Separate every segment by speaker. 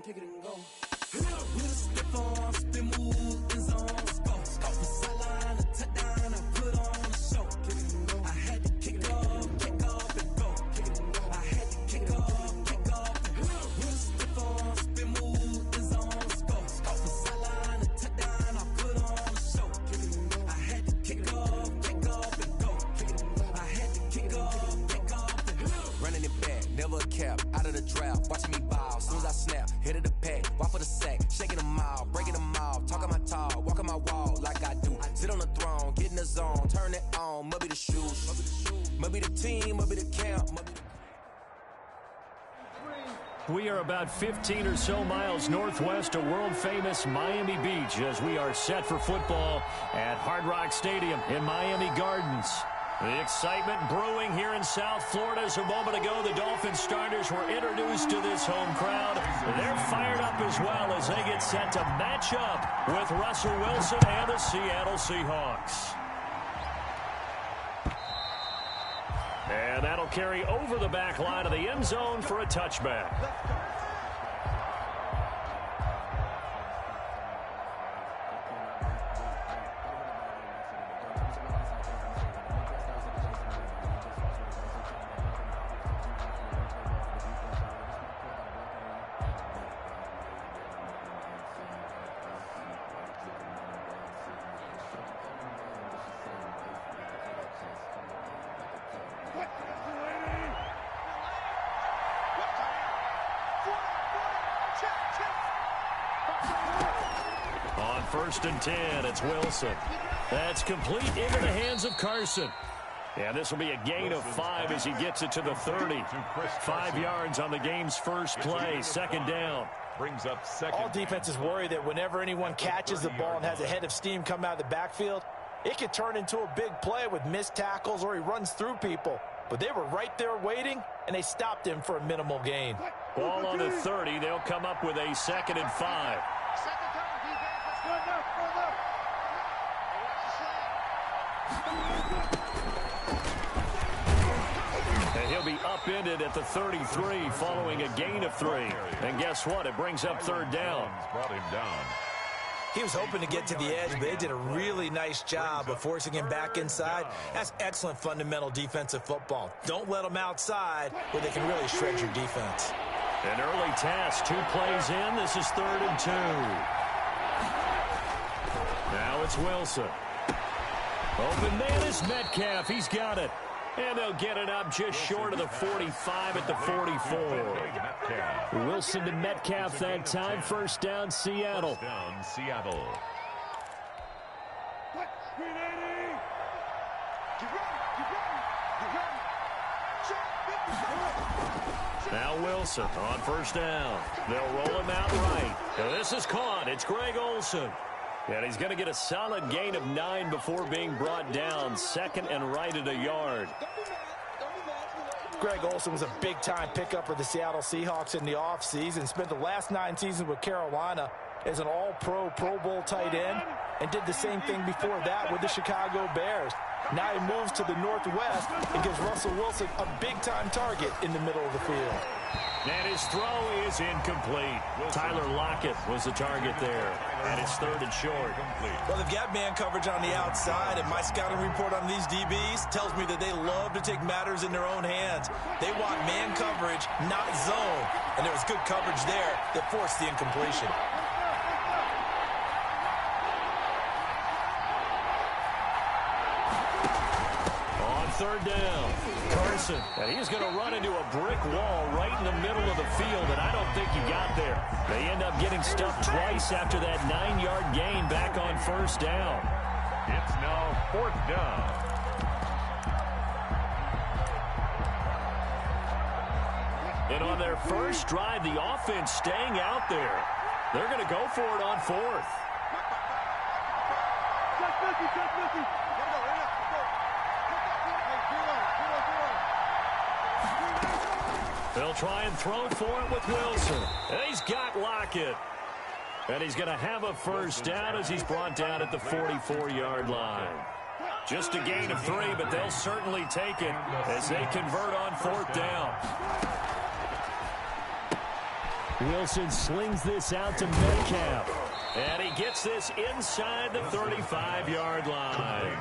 Speaker 1: kick it and go. With a stiff arm, spin move, in zone, go. Off the sideline, a touchdown, I put on a show. Kick it and go. I had to kick off and go. Kick it and go. I had to kick off and go. With a stiff arm, spin move, in zone, go. Off the sideline, a touchdown, I put on a show. Kick it and go. I had to kick off and go. Kick it and go. I had to kick off and go. Running it back, never a cap, out of the draft, watching me ball. Soon as I snap, hit of the pack, walk for the sack, shaking them out, breaking them out, talking my talk, walking my wall like I do. Sit on the throne, get in the zone, turn it on, must be the shoes, must be the team, must be the camp, must be the...
Speaker 2: We are about 15 or so miles northwest of world-famous Miami Beach as we are set for football at Hard Rock Stadium in Miami Gardens. The excitement brewing here in South Florida. As a moment ago, the Dolphins starters were introduced to this home crowd. They're fired up as well as they get set to match up with Russell Wilson and the Seattle Seahawks. And that'll carry over the back line of the end zone for a touchback. First and 10, it's Wilson. That's complete into the hands of Carson. And this will be a gain of 5 as he gets it to the 30. 5 yards on the game's first play, second down.
Speaker 3: Brings up second.
Speaker 4: All defenses worry that whenever anyone catches the ball and has a head of steam come out of the backfield, it could turn into a big play with missed tackles or he runs through people. But they were right there waiting, and they stopped him for a minimal gain.
Speaker 2: Ball on the 30. They'll come up with a second and 5. And he'll be upended at the 33 following a gain of 3. And guess what? It brings up third down.
Speaker 3: Brought him down.
Speaker 4: He was hoping to get to the edge, but they did a really nice job of forcing him back inside. That's excellent fundamental defensive football. Don't let them outside where they can really shred your defense.
Speaker 2: An early task, 2 plays in. This is 3rd and 2. Now it's Wilson. Open man is Metcalf. He's got it. And they'll get it up just short of the 45 at the 44. Wilson to Metcalf that time. First down, Seattle.
Speaker 3: First down, Seattle.
Speaker 2: Now Wilson on first down. They'll roll him out right. Now this is caught. It's Greg Olsen. And he's going to get a solid gain of 9 before being brought down. Second and right at a yard.
Speaker 4: Greg Olsen was a big-time pickup for the Seattle Seahawks in the offseason. Spent the last 9 seasons with Carolina as an all-pro, Pro Bowl tight end, and did the same thing before that with the Chicago Bears. Now he moves to the Northwest and gives Russell Wilson a big-time target in the middle of the field.
Speaker 2: And his throw is incomplete. Tyler Lockett was the target there. And it's 3rd and short.
Speaker 4: Well, they've got man coverage on the outside, and my scouting report on these DBs tells me that they love to take matters in their own hands. They want man coverage, not zone. And there was good coverage there that forced the incompletion.
Speaker 2: On 3rd down, Carson. And he's going to run into a brick wall right in the middle of the field, and I don't think he got there. They end up getting stuffed twice after that 9-yard gain back on first down.
Speaker 3: It's now 4th down.
Speaker 2: And on their first drive, the offense staying out there. They're going to go for it on 4th. They'll try and throw for it with Wilson. And he's got Lockett. And he's going to have a first down as he's brought down at the 44-yard line. Just a gain of 3, but they'll certainly take it as they convert on 4th down. Wilson slings this out to Metcalf. And he gets this inside the 35-yard line.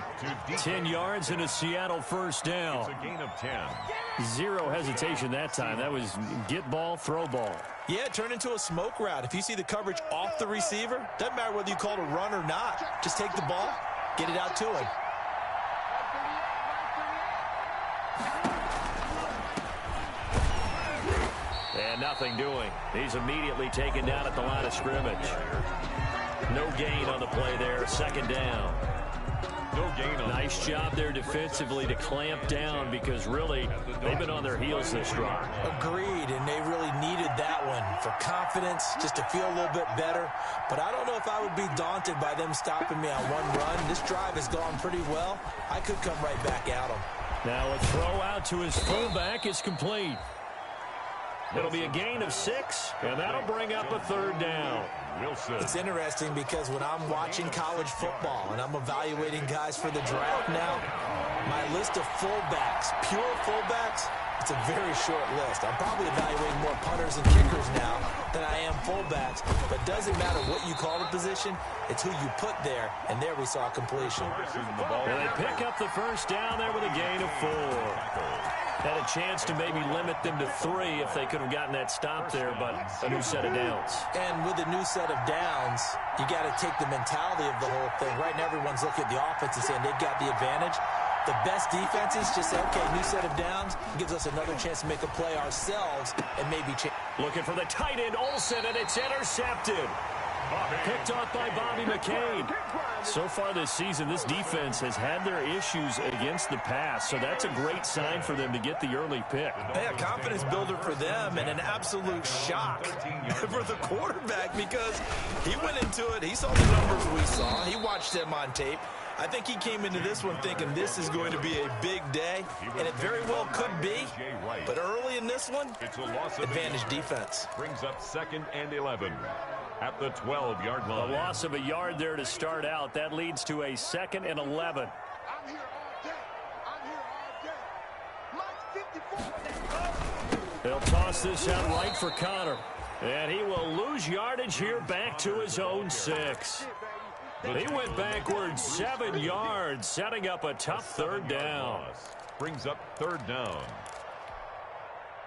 Speaker 2: 10 yards and a Seattle first down.
Speaker 3: It's a gain of 10.
Speaker 2: Zero hesitation that time. That was get ball, throw ball.
Speaker 4: Yeah, it turned into a smoke route. If you see the coverage off the receiver, doesn't matter whether you call it a run or not. Just take the ball, get it out to him.
Speaker 2: And nothing doing. He's immediately taken down at the line of scrimmage. No gain on the play there. Second down.
Speaker 3: No gain on.
Speaker 2: Nice job there defensively to clamp down because really they've been on their heels this drive.
Speaker 4: Agreed, and they really needed that one for confidence, just to feel a little bit better. But I don't know if I would be daunted by them stopping me on one run. This drive has gone pretty well. I could come right back at them.
Speaker 2: Now a throw out to his fullback is complete. It'll be a gain of 6, and that'll bring up a third down.
Speaker 3: Wilson.
Speaker 4: It's interesting because when I'm watching college football and I'm evaluating guys for the draft now, my list of fullbacks, pure fullbacks, it's a very short list. I'm probably evaluating more punters and kickers now than I am fullbacks, but it doesn't matter what you call the position, it's who you put there, and there we saw completion.
Speaker 2: And they pick up the first down there with a gain of 4. Had a chance to maybe limit them to 3 if they could have gotten that stop there, but a new set of downs.
Speaker 4: And with a new set of downs, you got to take the mentality of the whole thing. Right now, everyone's looking at the offense and saying they've got the advantage. The best defenses just say, okay, new set of downs, gives us another chance to make a play ourselves and maybe change.
Speaker 2: Looking for the tight end, Olsen, and it's intercepted. Picked off by Bobby McCain. So far this season, this defense has had their issues against the pass, so that's a great sign for them to get the early pick.
Speaker 4: Hey, a confidence builder for them and an absolute shock for the quarterback because he went into it. He saw the numbers we saw. He watched them on tape. I think he came into this one thinking this is going to be a big day, and it very well could be. But early in this one, advantage defense.
Speaker 3: Brings up 2nd and 11 at the 12-yard line.
Speaker 2: A loss of a yard there to start out. That leads to a 2nd and 11.
Speaker 5: I'm here all day. Mike 54.
Speaker 2: They'll toss this out right for Connor. And he will lose yardage here back to his own 6. He went backwards 7 yards, setting up a tough third down.
Speaker 3: Brings up 3rd down.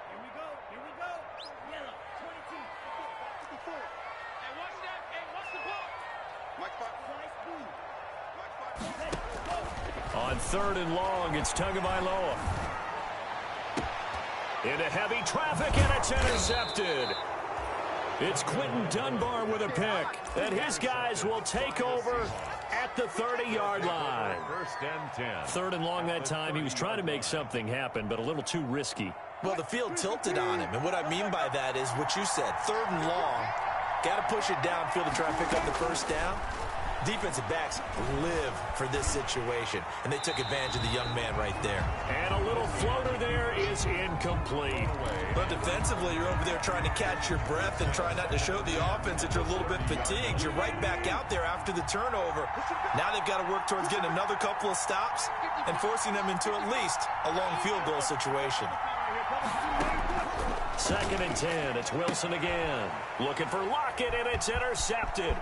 Speaker 5: Here we go. Yellow, 22, 54. Hey, watch that. Hey, watch the ball.
Speaker 2: On 3rd and long, it's Tagovailoa. Into heavy traffic, and it's intercepted. It's Quentin Dunbar with a pick, and his guys will take over at the 30-yard line.
Speaker 3: 1st and 10.
Speaker 2: 3rd and long that time. He was trying to make something happen, but a little too risky.
Speaker 4: Well, the field tilted on him, and what I mean by that is what you said, 3rd and long, got to push it downfield to try and pick up the first down. Defensive backs live for this situation, and they took advantage of the young man right there.
Speaker 2: And a little floater there is incomplete.
Speaker 4: But defensively, you're over there trying to catch your breath and try not to show the offense that you're a little bit fatigued. You're right back out there after the turnover. Now they've got to work towards getting another couple of stops and forcing them into at least a long field goal situation.
Speaker 2: 2nd and 10. It's Wilson again. Looking for Lockett, and it's intercepted.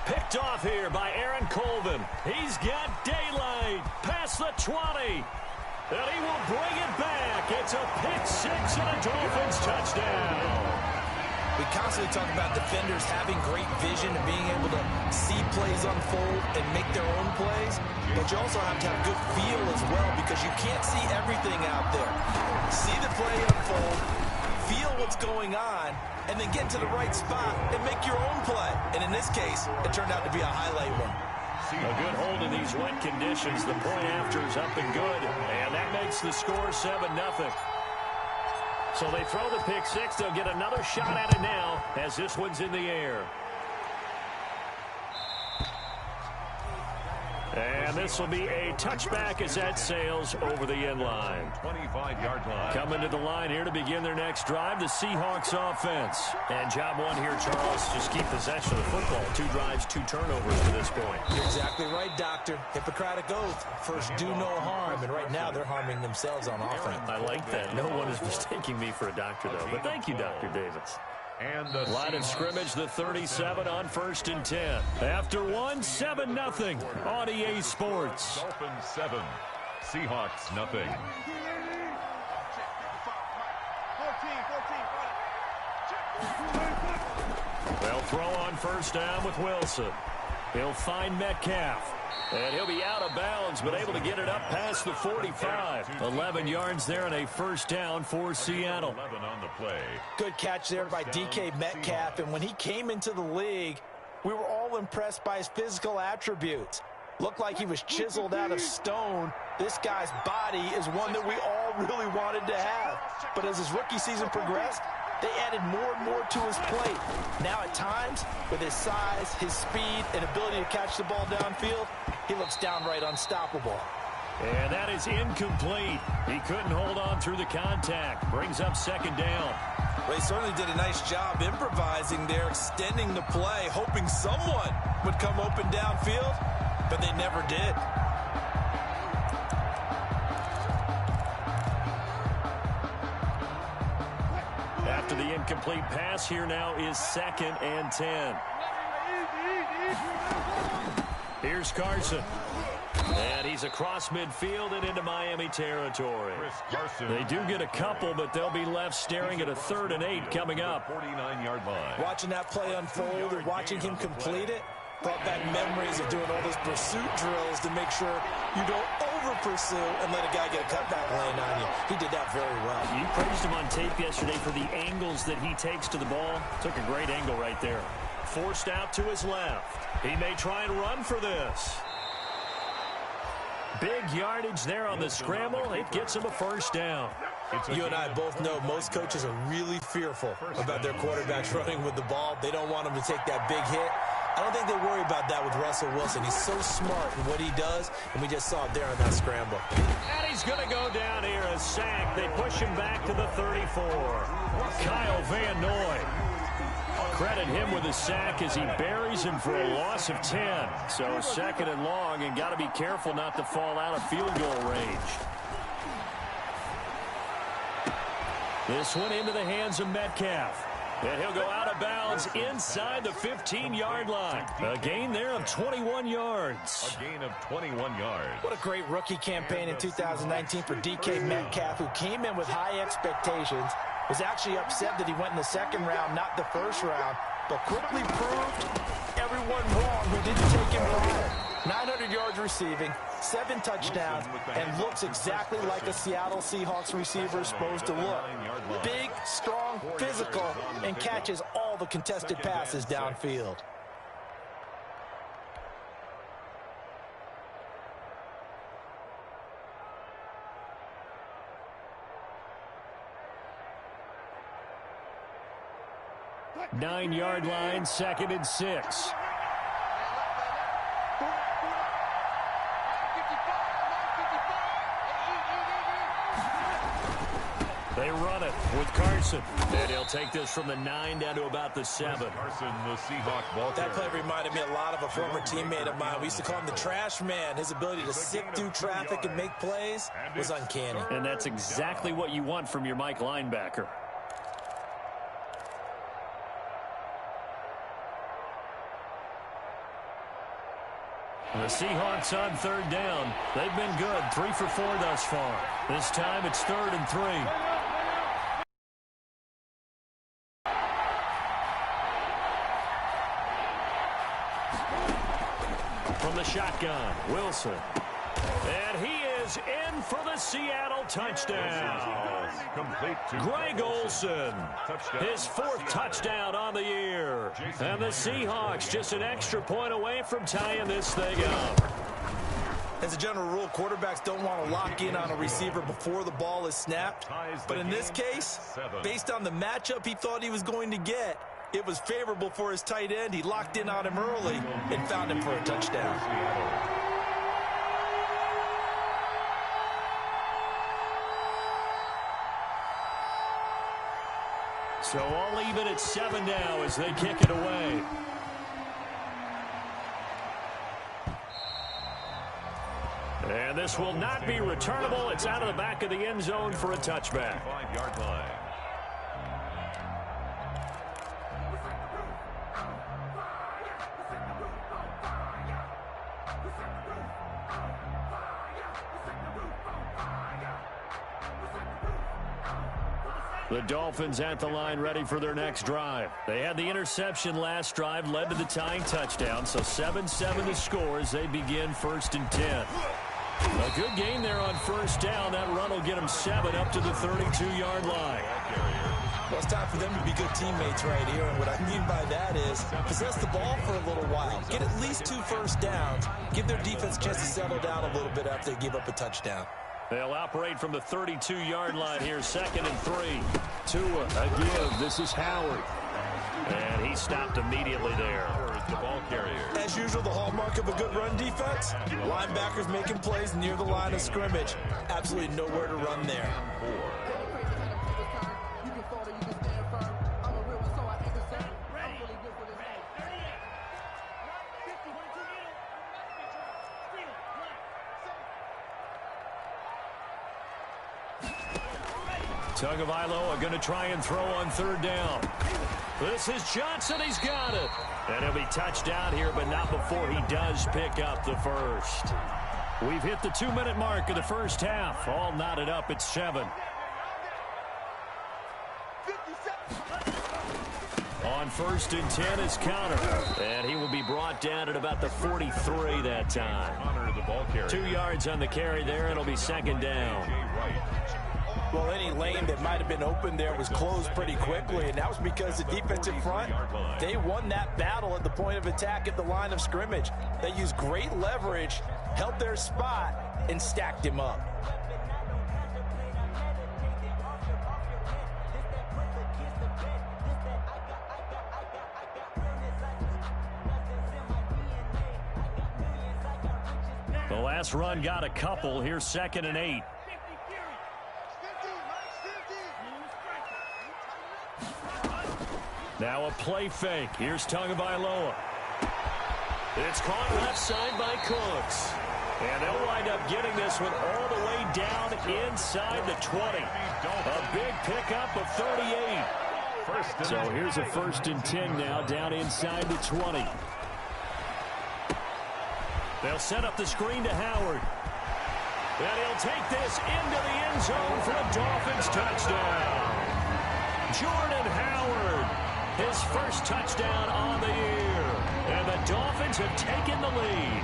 Speaker 2: Picked off here by Aaron Colvin. He's got daylight past the 20. And he will bring it back. It's a pick 6 and a Dolphins touchdown.
Speaker 4: We constantly talk about defenders having great vision and being able to see plays unfold and make their own plays. But you also have to have good feel as well because you can't see everything out there. See the play unfold, feel what's going on, and then get to the right spot and make your own play. And in this case, it turned out to be a highlight one.
Speaker 2: A good hold in these wet conditions. The point after is up and good, and that makes the score 7-0. So they throw the pick 6. They'll get another shot at it now as this one's in the air. And this will be a touchback as that sails over the end line.
Speaker 3: 25-yard line.
Speaker 2: Coming to the line here to begin their next drive, the Seahawks offense. And job one here, Charles, just keep possession of the football. 2 drives, 2 turnovers to this point.
Speaker 4: You're exactly right, Doctor. Hippocratic oath. First, do no harm. And right now, they're harming themselves on offense.
Speaker 2: I like that. No one is mistaking me for a doctor, though. But thank you, Dr. Davis.
Speaker 3: And the
Speaker 2: Line of scrimmage, the 37 on 1st and 10. After one, 7-0 on EA Sports.
Speaker 3: Dolphins 7, Seahawks nothing.
Speaker 5: 14.
Speaker 2: They'll throw on 1st down with Wilson. He'll find Metcalf. And he'll be out of bounds, but able to get it up past the 45. 11 yards there and a 1st down for Seattle.
Speaker 3: 11 on the play.
Speaker 4: Good catch there by DK Metcalf. And when he came into the league, we were all impressed by his physical attributes. Looked like he was chiseled out of stone. This guy's body is one that we all really wanted to have. But as his rookie season progressed, they added more and more to his plate. Now at times, with his size, his speed, and ability to catch the ball downfield, he looks downright unstoppable.
Speaker 2: And that is incomplete. He couldn't hold on through the contact. Brings up 2nd down.
Speaker 6: Well, he certainly did a nice job improvising there, extending the play, hoping someone would come open downfield, but they never did.
Speaker 2: After the incomplete pass, here now is 2nd and 10. Here's Carson. And he's across midfield and into Miami territory. They do get a couple, but they'll be left staring at a 3rd and 8 coming up.
Speaker 3: 49-yard line.
Speaker 4: Watching that play unfold and watching him complete it brought back memories of doing all those pursuit drills to make sure you don't over-pursue and let a guy get a cutback lane on you. He did that very well.
Speaker 2: You praised him on tape yesterday for the angles that he takes to the ball. Took a great angle right there. Forced out to his left. He may try and run for this. Big yardage there on the scramble. It gets him a 1st down.
Speaker 6: You and I both know most coaches are really fearful about their quarterbacks running with the ball. They don't want them to take that big hit. I don't think they worry about that with Russell Wilson. He's so smart in what he does, and we just saw it there on that scramble.
Speaker 2: And he's going to go down here, a sack. They push him back to the 34. Kyle Van Noy. Credit him with a sack as he buries him for a loss of 10. So 2nd and long, and got to be careful not to fall out of field goal range. This one into the hands of Metcalf. And he'll go out of bounds inside the 15-yard line. A gain there of 21 yards.
Speaker 3: A gain of 21 yards.
Speaker 4: What a great rookie campaign in 2019 for DK Metcalf, who came in with high expectations, was actually upset that he went in the 2nd round, not the 1st round, but quickly proved everyone wrong who didn't take him prior. 900 yards receiving, 7 touchdowns, and looks exactly like a Seattle Seahawks receiver is supposed to look. Big, strong, physical, and catches all the contested passes downfield.
Speaker 2: Nine-yard line, 2nd and 6. They run it with Carson. And he'll take this from the 9 down to about the 7.
Speaker 3: Carson, the Seahawk ball
Speaker 6: That play
Speaker 3: carrier.
Speaker 6: reminded me a lot of a former teammate of mine. We used to call him the trash man. His ability to sift through traffic and make plays was uncanny.
Speaker 2: And that's exactly what you want from your Mike linebacker. The Seahawks on 3rd down. They've been good, 3 for 4 thus far. This time it's 3rd and 3. From the shotgun, Wilson. And he is in for the Seattle touchdown.
Speaker 3: Complete to
Speaker 2: Greg Olsen,
Speaker 3: Touchdown.
Speaker 2: his 4th touchdown on the year. And the Seahawks just an extra point away from tying this thing up.
Speaker 6: As a general rule, quarterbacks don't want to lock in on a receiver before the ball is snapped. But in this case, based on the matchup he thought he was going to get, it was favorable for his tight end. He locked in on him early and found him for a touchdown.
Speaker 2: So all even at 7 now as they kick it away. And this will not be returnable. It's out of the back of the end zone for a touchback.
Speaker 3: 5-yard line.
Speaker 2: The Dolphins at the line ready for their next drive. They had the interception last drive, led to the tying touchdown, so 7-7 the score as they begin 1st and 10. A good game there on 1st down. That run will get them 7 up to the 32-yard line.
Speaker 6: Well, it's time for them to be good teammates right here, and what I mean by that is possess the ball for a little while, get at least 2 first downs, give their defense a chance to settle down a little bit after they give up a touchdown.
Speaker 2: They'll operate from the 32-yard line here, 2nd and 3. Tua, a give. This is Howard. And he stopped immediately there.
Speaker 3: The ball carrier.
Speaker 6: As usual, the hallmark of a good run defense, linebackers making plays near the line of scrimmage. Absolutely nowhere to run there.
Speaker 2: Tagovailoa going to try and throw on 3rd down. This is Johnson. He's got it. And he'll be touchdown here, but not before he does pick up the first. We've hit the 2-minute mark of the first half. All knotted up at 7. On 1st and 10 is Connor. And he will be brought down at about the 43 that time.
Speaker 3: Connor, the ball carrier.
Speaker 2: 2 yards on the carry there. It'll be 2nd down.
Speaker 4: Well, any lane that might have been open there was closed pretty quickly, and that was because the defensive front, they won that battle at the point of attack at the line of scrimmage. They used great leverage, held their spot, and stacked him up.
Speaker 2: The last run got a couple. Here's 2nd and 8. Now a play fake. Here's Tagovailoa. It's caught left side by Cooks. And they'll wind up getting this one all the way down inside the 20. A big pickup of 38. So here's a 1st and 10 now down inside the 20. They'll set up the screen to Howard. And he'll take this into the end zone for a Dolphins touchdown. Jordan Howard. His first touchdown on the year. And the Dolphins have taken the lead.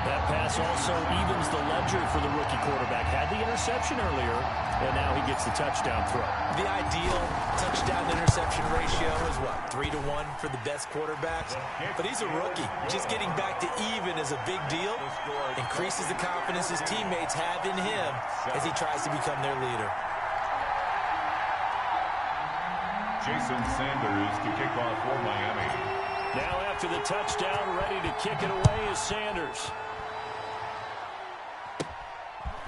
Speaker 2: That pass also evens the ledger for the rookie quarterback. Had the interception earlier, and now he gets the touchdown throw.
Speaker 6: The ideal touchdown-interception ratio is what, 3-1 for the best quarterbacks? But he's a rookie. Just getting back to even is a big deal. Increases the confidence his teammates have in him as he tries to become their leader.
Speaker 3: Jason Sanders to kick off for Miami.
Speaker 2: Now after the touchdown, ready to kick it away is Sanders.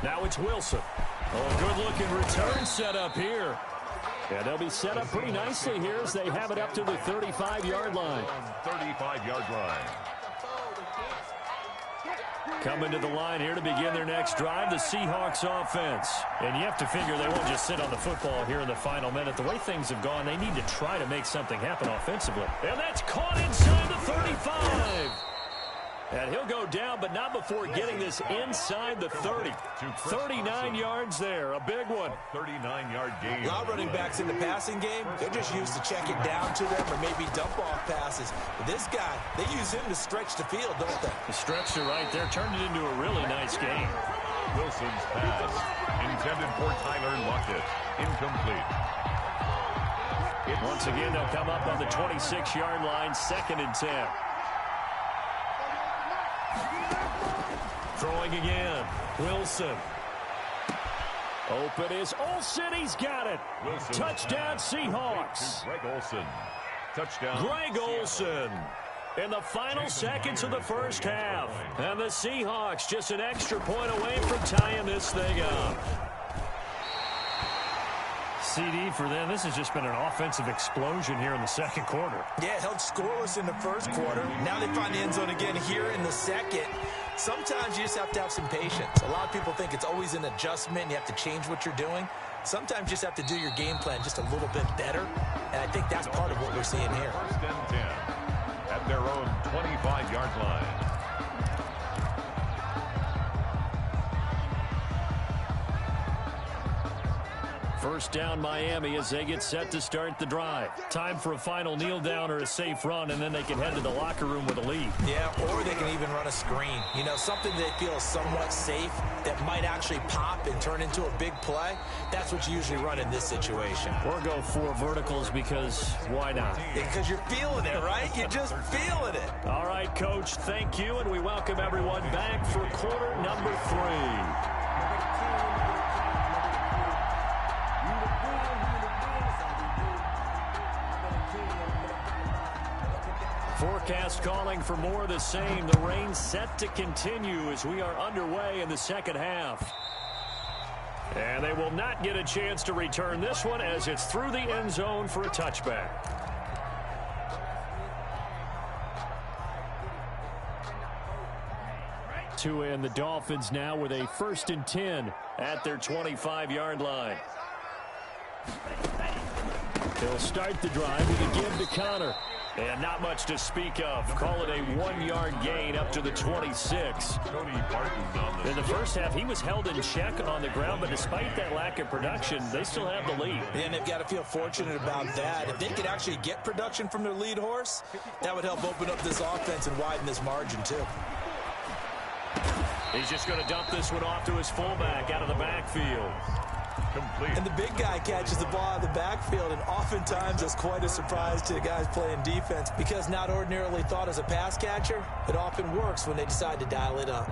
Speaker 2: Now it's Wilson. Oh, a good-looking return set up here. And they'll be set up pretty nicely here as they have it up to the 35-yard line.
Speaker 3: 35-yard line.
Speaker 2: Coming to the line here to begin their next drive, the Seahawks offense. And you have to figure they won't just sit on the football here in the final minute. The way things have gone, they need to try to make something happen offensively. And that's caught inside the 35. And he'll go down, but not before getting this inside the 30. 39 yards there, a big one.
Speaker 3: 39-yard gain.
Speaker 6: A lot of running backs in the passing game, they're just used to check it down to them or maybe dump-off passes. But this guy, they use him to stretch the field, don't they?
Speaker 2: The stretcher right there turned it into a really nice game.
Speaker 3: Wilson's pass, intended for Tyler Lockett, incomplete.
Speaker 2: Once again, they'll come up on the 26-yard line, 2nd and 10. Throwing again, Wilson. Open is Olsen, he's got it.
Speaker 3: Wilson.
Speaker 2: Touchdown Seahawks.
Speaker 3: Greg Olsen. Touchdown.
Speaker 2: Greg Olsen in the final seconds of the first half. And the Seahawks just an extra point away from tying this thing up. CD for them. This has just been an offensive explosion here in the second quarter.
Speaker 6: Yeah, held scoreless in the first quarter. Now they find the end zone again here in the second. Sometimes you just have to have some patience. A lot of people think it's always an adjustment. You have to change what you're doing. Sometimes you just have to do your game plan just a little bit better. And I think that's part of what we're seeing here.
Speaker 3: 1st and 10 at their own 25-yard line.
Speaker 2: First down Miami as they get set to start the drive. Time for a final kneel down or a safe run, and then they can head to the locker room with a lead.
Speaker 4: Yeah, or they can even run a screen. You know, something they feel is somewhat safe that might actually pop and turn into a big play. That's what you usually run in this situation.
Speaker 2: Or go 4 verticals because why not?
Speaker 4: Because you're feeling it, right? You're just feeling it.
Speaker 2: All right, Coach, thank you, and we welcome everyone back for quarter number 3. Forecast calling for more of the same. The rain set to continue as we are underway in the second half. And they will not get a chance to return this one as it's through the end zone for a touchback. Tua and the Dolphins now with a 1st and 10 at their 25-yard line. They'll start the drive with a give to Connor. And not much to speak of. Call it a 1-yard gain up to the 26. In the first half, he was held in check on the ground, but despite that lack of production, they still have the lead.
Speaker 4: And they've got to feel fortunate about that. If they could actually get production from their lead horse, that would help open up this offense and widen this margin, too.
Speaker 2: He's just going to dump this one off to his fullback out of the backfield.
Speaker 4: And the big guy catches the ball out of the backfield, and oftentimes it's quite a surprise to the guys playing defense because not ordinarily thought as a pass catcher, it often works when they decide to dial it up.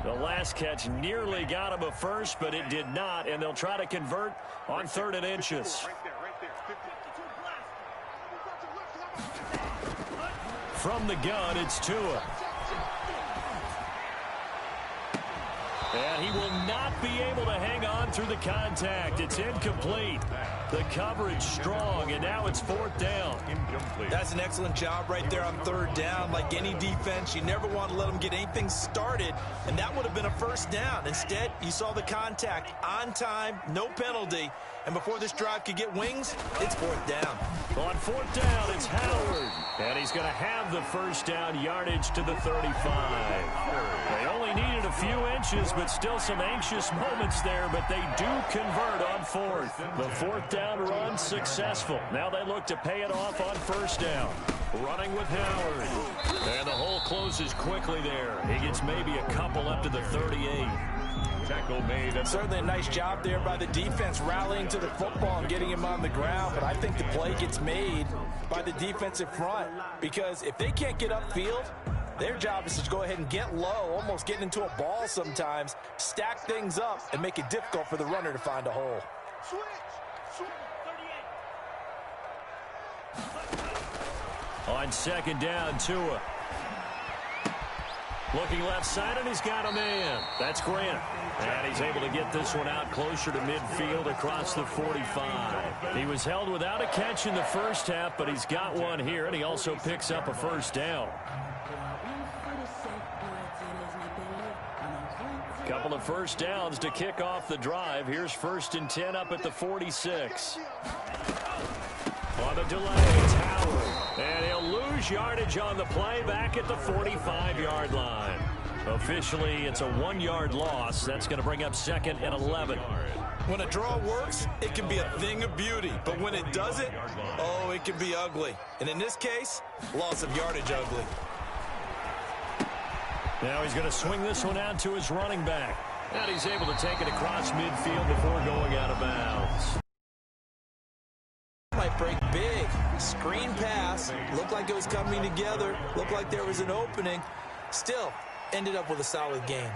Speaker 2: The last catch nearly got him a first, but it did not, and they'll try to convert on 3rd and inches. From the gun, it's Tua. And he will not be able to hang on through the contact. It's incomplete. The coverage strong, and now it's 4th down.
Speaker 3: Incomplete.
Speaker 4: That's an excellent job right there on 3rd down. Like any defense, you never want to let them get anything started, and that would have been a 1st down. Instead, you saw the contact on time, no penalty, and before this drive could get wings, it's 4th down.
Speaker 2: On 4th down, it's Howard, and he's going to have the 1st down yardage to the 35. They only needed a few inches, but still some anxious moments there, but they do convert on 4th. The 4th down run successful. Now they look to pay it off on 1st down. Running with Howard. And the hole closes quickly there. He gets maybe a couple up to the 38.
Speaker 3: Tackle made.
Speaker 4: Certainly a nice job there by the defense rallying to the football and getting him on the ground, but I think the play gets made by the defensive front because if they can't get upfield, their job is to go ahead and get low, almost getting into a ball sometimes, stack things up, and make it difficult for the runner to find a hole.
Speaker 2: On 2nd down, Tua. Looking left side, and he's got a man. That's Grant. And he's able to get this one out closer to midfield across the 45. He was held without a catch in the first half, but he's got one here, and he also picks up a 1st down. Couple of 1st downs to kick off the drive. Here's 1st and 10 up at the 46. On the delay, it's Howard. And he'll lose yardage on the play back at the 45-yard line. Officially, it's a 1-yard loss. That's going to bring up 2nd and 11.
Speaker 4: When a draw works, it can be a thing of beauty. But when it doesn't, oh, it can be ugly. And in this case, loss of yardage ugly.
Speaker 2: Now he's going to swing this one out to his running back. And he's able to take it across midfield before going out of bounds.
Speaker 4: Might break big. Screen pass. Looked like it was coming together. Looked like there was an opening. Still, ended up with a solid game.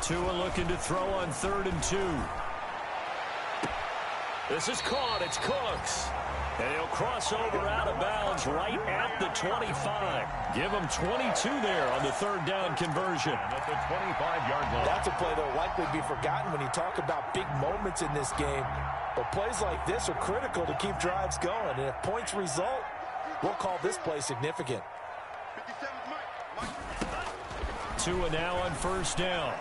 Speaker 2: Tua looking to throw on 3rd and 2. This is caught. It's Cooks. And he'll cross over out of bounds right at the 25. Give him 22 there on the 3rd down conversion.
Speaker 3: At the 25-yard line.
Speaker 4: That's a play that will likely be forgotten when you talk about big moments in this game. But plays like this are critical to keep drives going. And if points result, we'll call this play significant.
Speaker 2: Tua now on 1st down.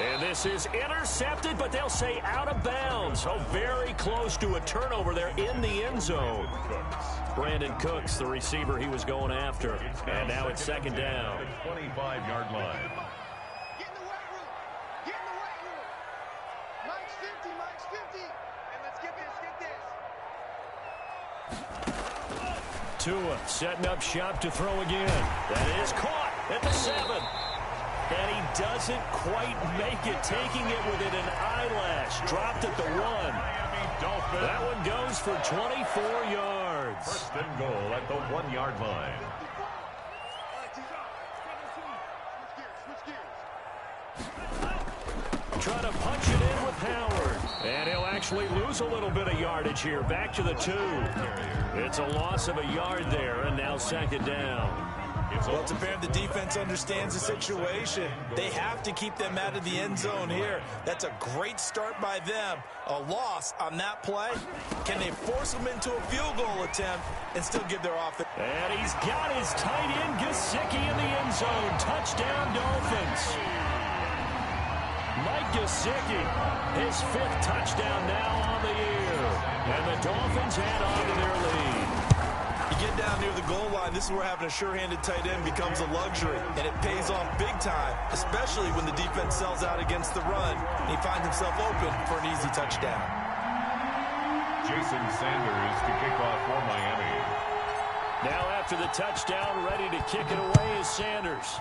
Speaker 2: And this is intercepted, but they'll say out of bounds. So very close to a turnover there in the end zone. Brandon Cooks, the receiver he was going after. And now it's second down.
Speaker 3: 25-yard line.
Speaker 5: Get in the weight room. Get in the weight room. Mike's 50. Mike's 50. And let's get this.
Speaker 2: Tua setting up shop to throw again. That is caught at the 7. And he doesn't quite make it, taking it within an eyelash. Dropped at the 1. That one goes for 24 yards.
Speaker 3: First and goal at the 1-yard line.
Speaker 2: Trying to punch it in with Howard. And he'll actually lose a little bit of yardage here. Back to the 2. It's a loss of a yard there, and now second down.
Speaker 4: Well, it's apparent the defense understands the situation. They have to keep them out of the end zone here. That's a great start by them. A loss on that play. Can they force them into a field goal attempt and still give their offense?
Speaker 2: And he's got his tight end, Gesicki, in the end zone. Touchdown, Dolphins. Mike Gesicki, his 5th touchdown now on the year. And the Dolphins add on to their lead.
Speaker 4: You get down near the goal line, this is where having a sure-handed tight end becomes a luxury, and it pays off big time, especially when the defense sells out against the run, and he finds himself open for an easy touchdown.
Speaker 3: Jason Sanders to kick off for Miami.
Speaker 2: Now after the touchdown, ready to kick it away is Sanders.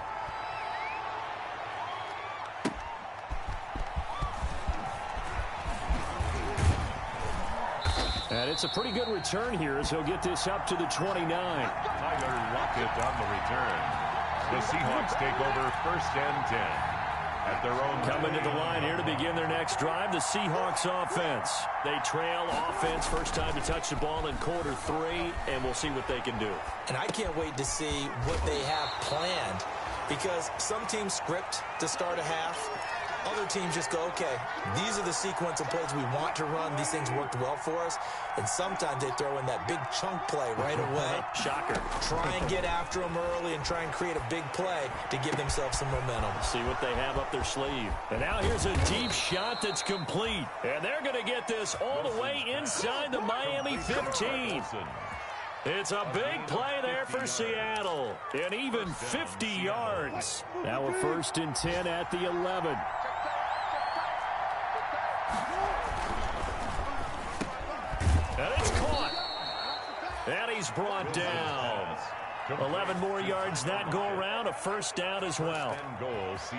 Speaker 2: And it's a pretty good return here as he'll get this up to the 29.
Speaker 3: Tyler Lockett on the return. The Seahawks take over first and 10 at their own.
Speaker 2: Coming to the line here to begin their next drive, the Seahawks offense. They trail offense, first time to touch the ball in quarter 3, and we'll see what they can do.
Speaker 4: And I can't wait to see what they have planned, because some teams script to start a half. Other teams just go, okay, these are the sequence of plays we want to run. These things worked well for us. And sometimes they throw in that big chunk play right away.
Speaker 2: Shocker.
Speaker 4: Try and get after them early and try and create a big play to give themselves some momentum.
Speaker 2: See what they have up their sleeve. And now here's a deep shot that's complete. And they're going to get this all the way inside the Miami 15. It's a big play there for Seattle. And even 50 yards. Now we're first and 10 at the 11. And it's caught. And he's brought down. 11 more yards that go around, a first down as well.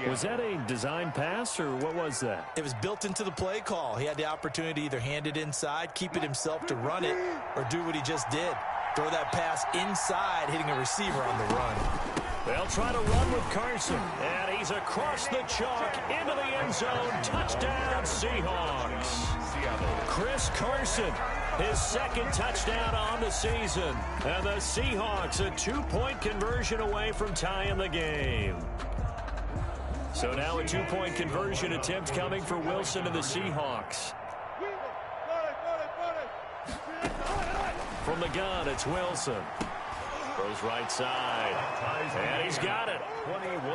Speaker 2: Was that a design pass, or what was that?
Speaker 4: It was built into the play call. He had the opportunity to either hand it inside, keep it himself to run it, or do what he just did. Throw that pass inside, hitting a receiver on the run.
Speaker 2: They'll try to run with Carson, and he's across the chalk into the end zone. Touchdown, Seahawks. Chris Carson, his 2nd touchdown on the season. And the Seahawks a 2-point conversion away from tying the game. So now a 2-point conversion attempt coming for Wilson and the Seahawks. From the gun, it's Wilson. Goes right side. And he's got it.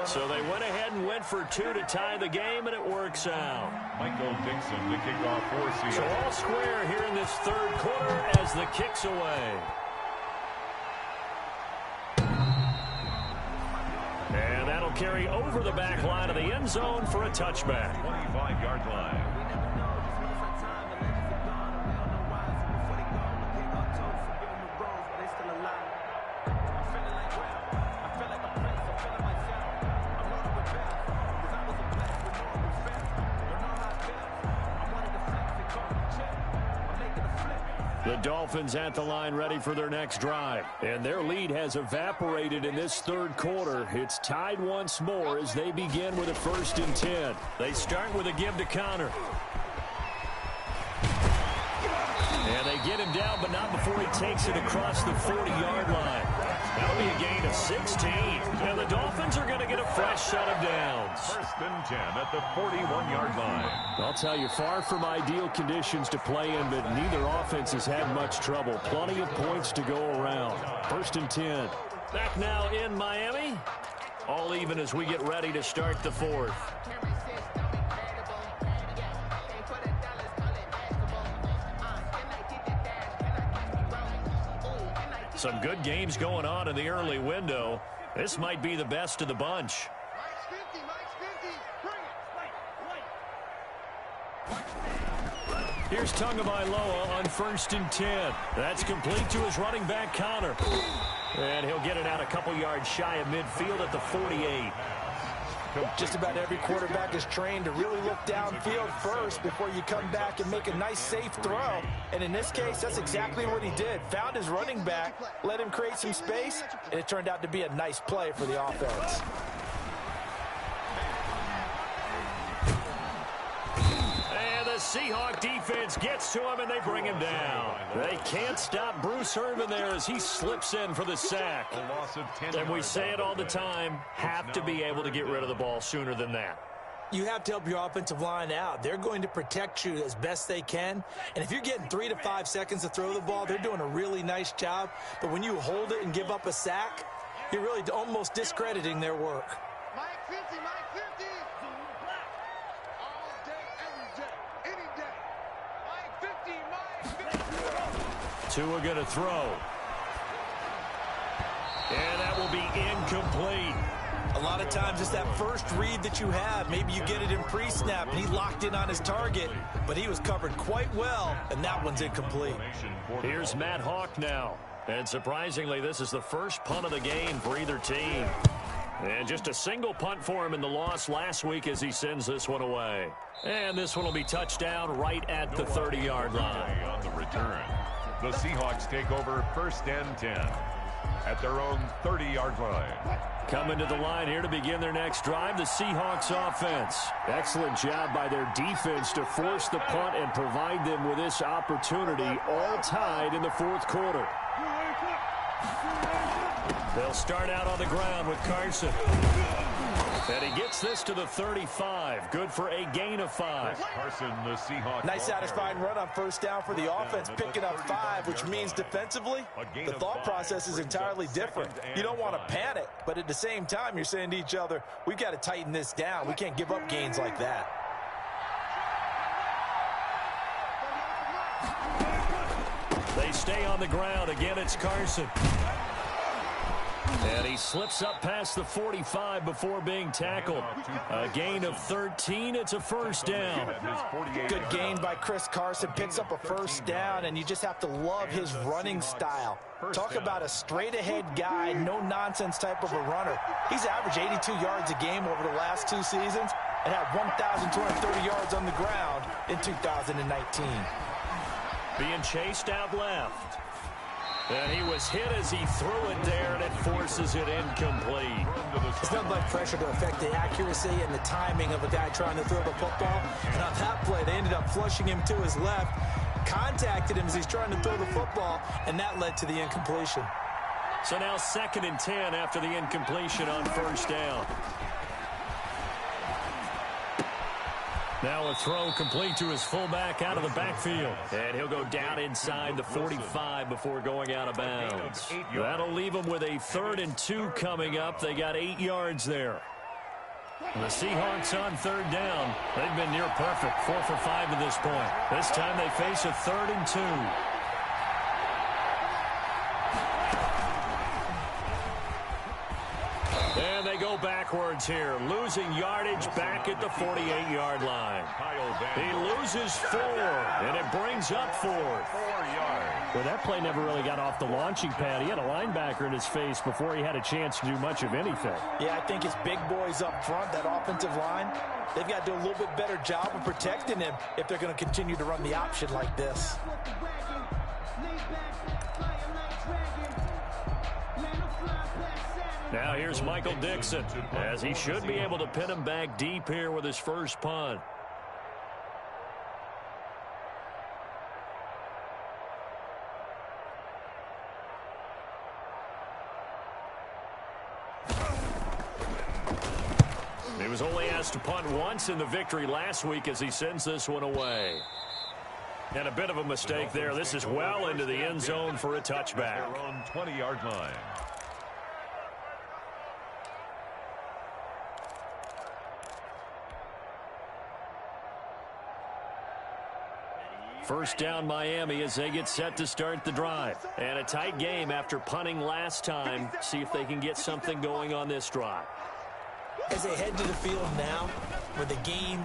Speaker 2: So they went ahead and went for 2 to tie the game, and it works out.
Speaker 3: Michael Dixon to kick off for Seattle.
Speaker 2: So all square here in this 3rd quarter as the kick's away. And that'll carry over the back line of the end zone for a touchback.
Speaker 3: 25-yard line.
Speaker 2: The Dolphins at the line ready for their next drive. And their lead has evaporated in this 3rd quarter. It's tied once more as they begin with a 1st and 10. They start with a give to Connor. And they get him down, but not before he takes it across the 40-yard line. That'll be a gain of 16. And the Dolphins are going to get a fresh set of downs.
Speaker 3: 1st and 10 at the 41-yard line.
Speaker 2: I'll tell you, far from ideal conditions to play in, but neither offense has had much trouble. Plenty of points to go around. 1st and 10. Back now in Miami. All even as we get ready to start the 4th. Some good games going on in the early window. This might be the best of the bunch. Here's Tagovailoa on 1st and 10. That's complete to his running back, Connor. And he'll get it out a couple yards shy of midfield at the 48.
Speaker 4: Just about every quarterback is trained to really look downfield first before you come back and make a nice, safe throw. And in this case, that's exactly what he did. Found his running back, let him create some space, and it turned out to be a nice play for the offense.
Speaker 2: Seahawk defense gets to him, and they bring him down. They can't stop Bruce Irvin there as he slips in for the sack. And we say it all the time, have to be able to get rid of the ball sooner than that.
Speaker 4: You have to help your offensive line out. They're going to protect you as best they can. And if you're getting 3 to 5 seconds to throw the ball, they're doing a really nice job. But when you hold it and give up a sack, you're really almost discrediting their work.
Speaker 2: Tua going to throw. And that will be incomplete.
Speaker 4: A lot of times it's that first read that you have. Maybe you get it in pre-snap, and he locked in on his target, but he was covered quite well, and that one's incomplete.
Speaker 2: Here's Matt Hawk now. And surprisingly, this is the first punt of the game for either team. And just a single punt for him in the loss last week as he sends this one away. And this one will be touchdown right at the 30-yard line.
Speaker 3: On the return, the Seahawks take over 1st and 10 at their own 30-yard line.
Speaker 2: Coming to the line here to begin their next drive, the Seahawks offense. Excellent job by their defense to force the punt and provide them with this opportunity, all tied in the 4th quarter. They'll start out on the ground with Carson. And he gets this to the 35. Good for a gain of 5.
Speaker 3: Carson, the Seahawks.
Speaker 4: Nice satisfying run on 1st down for the offense, picking up 5, which means defensively, the thought process is entirely different. You don't want to panic, but at the same time, you're saying to each other, we've got to tighten this down. We can't give up gains like that.
Speaker 2: They stay on the ground. Again, it's Carson. And he slips up past the 45 before being tackled. A gain of 13. It's a 1st down.
Speaker 4: Good gain by Chris Carson. Picks up a 1st down, and you just have to love his running style. Talk about a straight-ahead guy, no-nonsense type of a runner. He's averaged 82 yards a game over the last 2 seasons and had 1,230 yards on the ground in 2019.
Speaker 2: Being chased out left. And he was hit as he threw it there, and it forces it incomplete.
Speaker 4: There's not much pressure to affect the accuracy and the timing of a guy trying to throw the football. And on that play, they ended up flushing him to his left, contacted him as he's trying to throw the football, and that led to the incompletion.
Speaker 2: So now 2nd and 10 after the incompletion on 1st down. Now a throw complete to his fullback out of the backfield. And he'll go down inside the 45 before going out of bounds. That'll leave him with a 3rd and 2 coming up. They got 8 yards there. The Seahawks on 3rd down. They've been near perfect, 4 for 5 to this point. This time they face a 3rd and 2. And they go backwards here, losing yardage back at the 48-yard line. He loses 4, and it brings up 4. 4 yards.
Speaker 7: Well, that play never really got off the launching pad. He had a linebacker in his face before he had a chance to do much of anything.
Speaker 4: Yeah, I think it's big boys up front, that offensive line. They've got to do a little bit better job of protecting him if they're going to continue to run the option like this.
Speaker 2: Now here's Michael Dixon, as he should be able to pin him back deep here with his first punt. He was only asked to punt once in the victory last week as he sends this one away. And a bit of a mistake there. This is well into the end zone for a touchback.
Speaker 3: On 20-yard line.
Speaker 2: First down Miami as they get set to start the drive. And a tight game after punting last time. See if they can get something going on this drive.
Speaker 6: As they head to the field now, with the game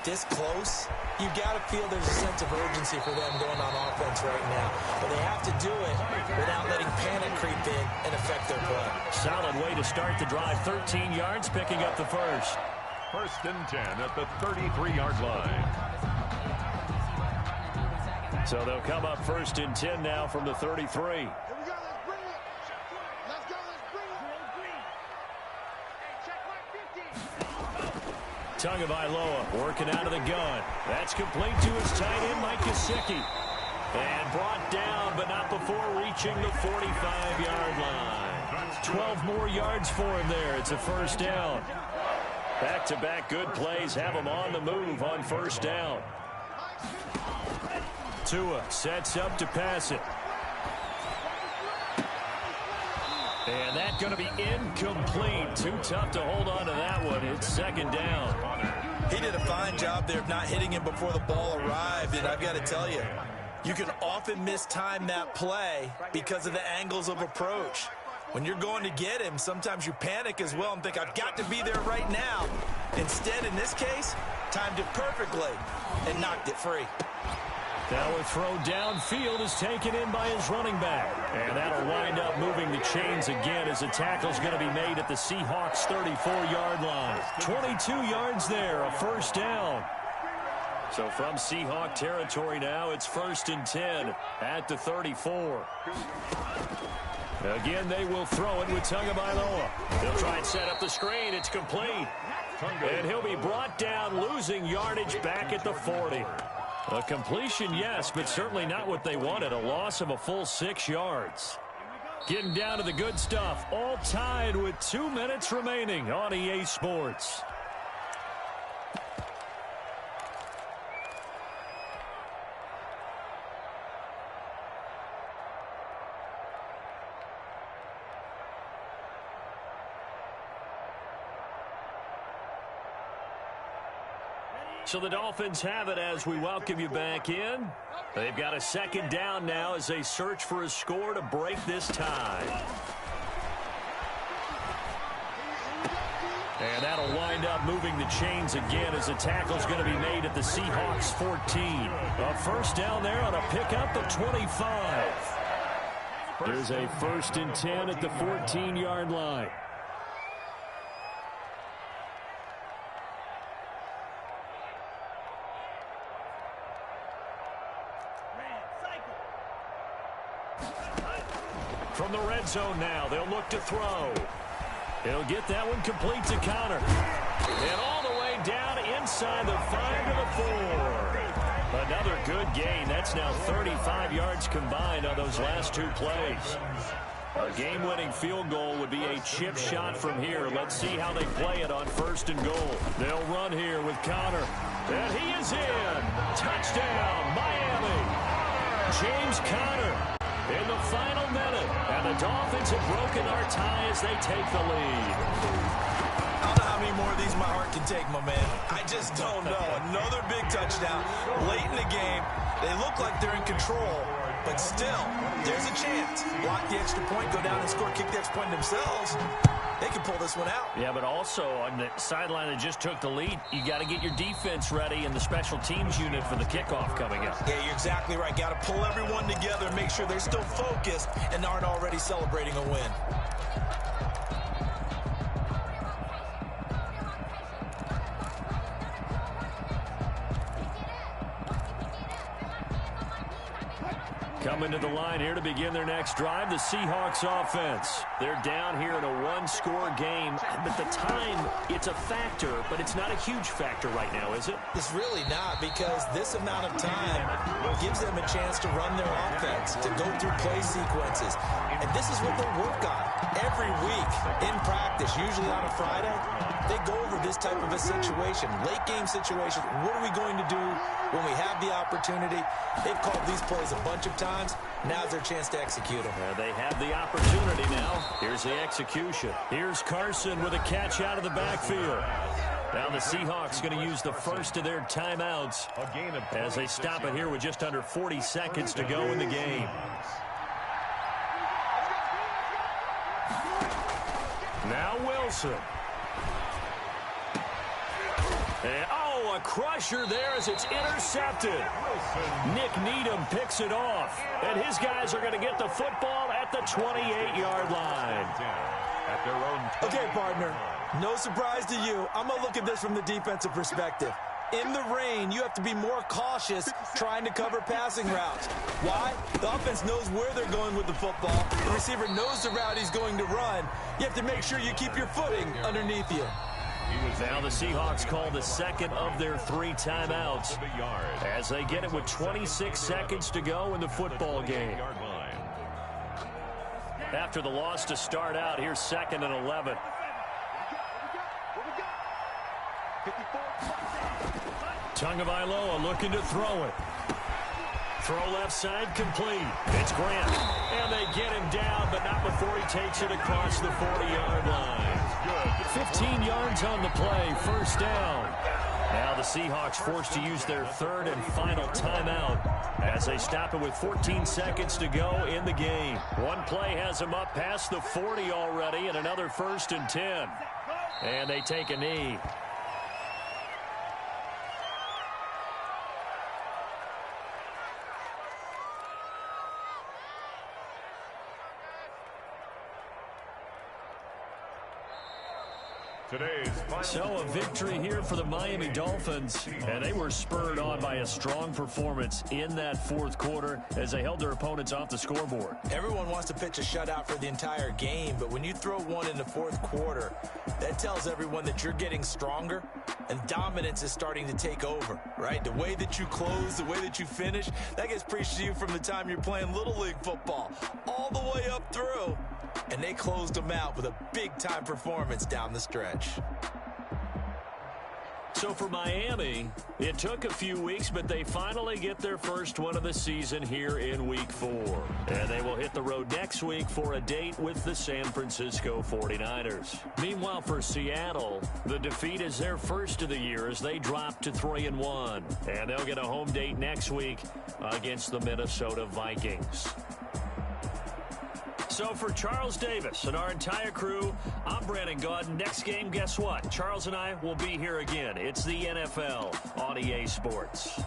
Speaker 6: this close, you got to feel there's a sense of urgency for them going on offense right now. But they have to do it without letting panic creep in and affect their play.
Speaker 2: Solid way to start the drive. 13 yards, picking up the first.
Speaker 3: First and 10 at the 33-yard line.
Speaker 2: So they'll come up first and 10 now from the 33. Tagovailoa working out of the gun. That's complete to his tight end, Mike Gesicki. And brought down, but not before reaching the 45-yard line. 12 more yards for him there. It's a first down. Back-to-back good plays have him on the move on first down. Tua sets up to pass it. And that's going to be incomplete. Too tough to hold on to that one. It's second down.
Speaker 6: He did a fine job there of not hitting him before the ball arrived. And I've got to tell you, you can often mistime that play because of the angles of approach. When you're going to get him, sometimes you panic as well and think, I've got to be there right now. Instead, in this case, timed it perfectly and knocked it free.
Speaker 2: Now a throw downfield is taken in by his running back. And that'll wind up moving the chains again as the tackle's going to be made at the Seahawks 34-yard line. 22 yards there, a first down. So from Seahawk territory now, it's first and 10 at the 34. Again, they will throw it with Tagovailoa. They'll try and set up the screen. It's complete. And he'll be brought down, losing yardage back at the 40. A completion, yes, but certainly not what they wanted. A loss of a full 6 yards. Getting down to the good stuff. All tied with 2 minutes remaining on EA Sports. So the Dolphins have it as we welcome you back in. They've got a second down now as they search for a score to break this tie. And that'll wind up moving the chains again as the tackle's going to be made at the Seahawks 14. A first down there on a pickup of 25. There's a first and 10 at the 14-yard line. From the red zone now, they'll look to throw. He'll get that one complete to Connor. And all the way down inside the 5 to the 4. Another good gain. That's now 35 yards combined on those last 2 plays. A game-winning field goal would be a chip shot from here. Let's see how they play it on first and goal. They'll run here with Connor. And he is in. Touchdown, Miami. James Conner in the final minute, and the Dolphins have broken our tie as they take the lead.
Speaker 6: I don't know how many more of these my heart can take, my man. I just don't know. Another big touchdown late in the game. They look like they're in control, but still, there's a chance. Block the extra point, go down and score, kick the extra point themselves. They can pull this one out.
Speaker 2: Yeah, but also on the sideline that just took the lead, you got to get your defense ready and the special teams unit for the kickoff coming up.
Speaker 6: Yeah, you're exactly right. Got to pull everyone together and make sure they're still focused and aren't already celebrating a win.
Speaker 2: Coming to the line here to begin their next drive, the Seahawks offense. They're down here in a one-score game, but the time, it's a factor, but it's not a huge factor right now, is it?
Speaker 6: It's really not, because this amount of time gives them a chance to run their offense, to go through play sequences. And this is what they work on every week in practice, usually on a Friday. They go over this type of a situation, late-game situation. What are we going to do when we have the opportunity? They've called these plays a bunch of times. Now's their chance to execute them.
Speaker 2: They have the opportunity now. Here's the execution. Here's Carson with a catch out of the backfield. Now the Seahawks going to use the first of their timeouts as they stop it here with just under 40 seconds to go in the game. Now Wilson. And, a crusher there as it's intercepted. Nick Needham picks it off. And his guys are going to get the football at the 28-yard line.
Speaker 6: Okay, partner. No surprise to you. I'm going to look at this from the defensive perspective. In the rain, you have to be more cautious trying to cover passing routes. Why? The offense knows where they're going with the football. The receiver knows the route he's going to run. You have to make sure you keep your footing underneath you.
Speaker 2: Now the Seahawks call the second of their 3 timeouts as they get it with 26 seconds to go in the football game. After the loss to start out, here's 2nd and 11. Tagovailoa looking to throw it. Throw left side complete. It's Grant. And they get him down, but not before he takes it across the 40-yard line. 15 yards on the play, first down. Now the Seahawks forced to use their 3rd and final timeout as they stop it with 14 seconds to go in the game. One play has them up past the 40 already, and another 1st and 10. And they take a knee. So a victory here for the Miami Dolphins, and they were spurred on by a strong performance in that 4th quarter as they held their opponents off the scoreboard.
Speaker 6: Everyone wants to pitch a shutout for the entire game, but when you throw one in the 4th quarter, that tells everyone that you're getting stronger and dominance is starting to take over, right? The way that you close, the way that you finish, that gets preached to you from the time you're playing Little League football all the way up through. And they closed them out with a big-time performance down the stretch.
Speaker 2: So for Miami, it took a few weeks, but they finally get their first one of the season here in Week 4. And they will hit the road next week for a date with the San Francisco 49ers. Meanwhile, for Seattle, the defeat is their first of the year as they drop to 3-1. And they'll get a home date next week against the Minnesota Vikings. So for Charles Davis and our entire crew, I'm Brandon Gaudin. Next game, guess what? Charles and I will be here again. It's the NFL on EA Sports.